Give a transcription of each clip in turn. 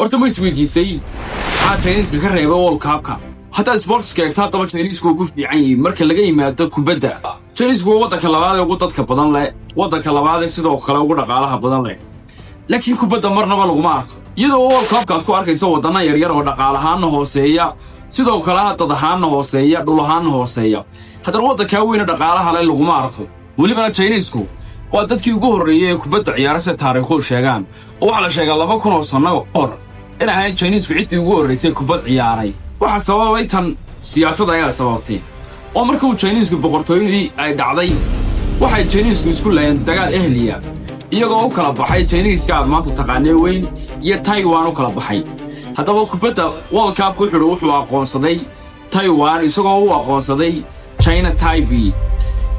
horta ma isweydiisay maxaa Chinese ka reebay World Cup-ka hatta sports-ka eegtaa daba Chinese ku fiican yahay marka laga yimaado kubadda Chinese waddanka labaad ee ugu dadka badan leh waddanka labaad ee sidoo kale ugu dhaqaalaha badan leh laakiin kubadda marnaba laguma arko iyadoo World Cup-ka ku arkayso wadana yar oo dhaqaalahaan hooseeya sidoo kale dad ahaan hooseeya dhul ahaan hooseeya hadda waddanka weyn dhaqaalaha leh laguma arko waliba Chinese-ku waa dadkii ugu horeeyay ee kubadda ciyaaraysa taariikhu sheegaan oo waxa la sheegaa 2000 sano hor in ay Chinese-ku cidii ugu horeysay kubad ciyaaray waxa sababay tan siyaasadda ayaa sababtay oo markuu Chinese-ku boqortooyadii ay dhacday waxay Chinese-ku isku laayeen dagaal ahliya iyagoo u kala baxay Chinese-ka maanta taqaanay weyn iyo Taiwan u kala baxay haddaba kubadda World Cup wuxuu aqoonsaday Taiwan isagoo u aqoonsaday China Taipei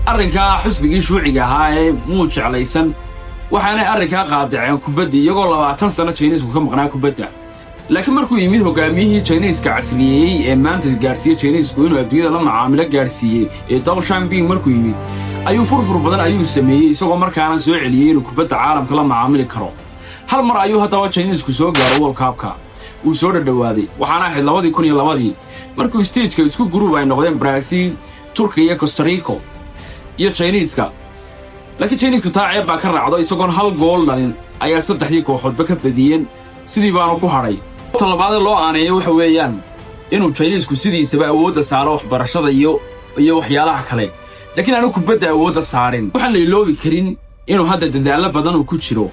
arrinka xisbigii shuuciga ahaa ee muu jeclaysan waxaana arrinka qaadaceen kubadda iyagoo 20 sano Chinese-ku ka maqnaa kubadda laakiin markuu yimid hogaamiyihii Chinese-ka casriyeeyay ee maanta gaarsiiyay Chinese-ku inuu adduunyada la macaamilo gaarsiiyay ee Deng Xiaoping markuu yimid ayuu furfur badan ayuu sameeyay isagoo markaana soo celiyay inuu kubadda caalamka la macaamili karo hal mar ayuu haddaba Chinese-ku soo gaaray World Cup-ka uu soo dhawaaday waxaana ahayd 2002 markuu stage-ka isku group ay noqdeen Brazil Turkiga iyo Costa Rica iyo Chinese-ka laakiin Chinese-ku taacay baa ka raacdo isagoo hal gool dhalin ayaa saddexdii kooxoodba ka badiyeen sidii baanu ku haray talabaad loo aaneeyo waxa weeyaan inuu Chinese-ku sidiisaba awood saaro waxbarashada iyo waxyaalaha kale laakiin aanu kubadda awood saarin waxaan la iloobi karin inuu hadda dadaal badan ku jiro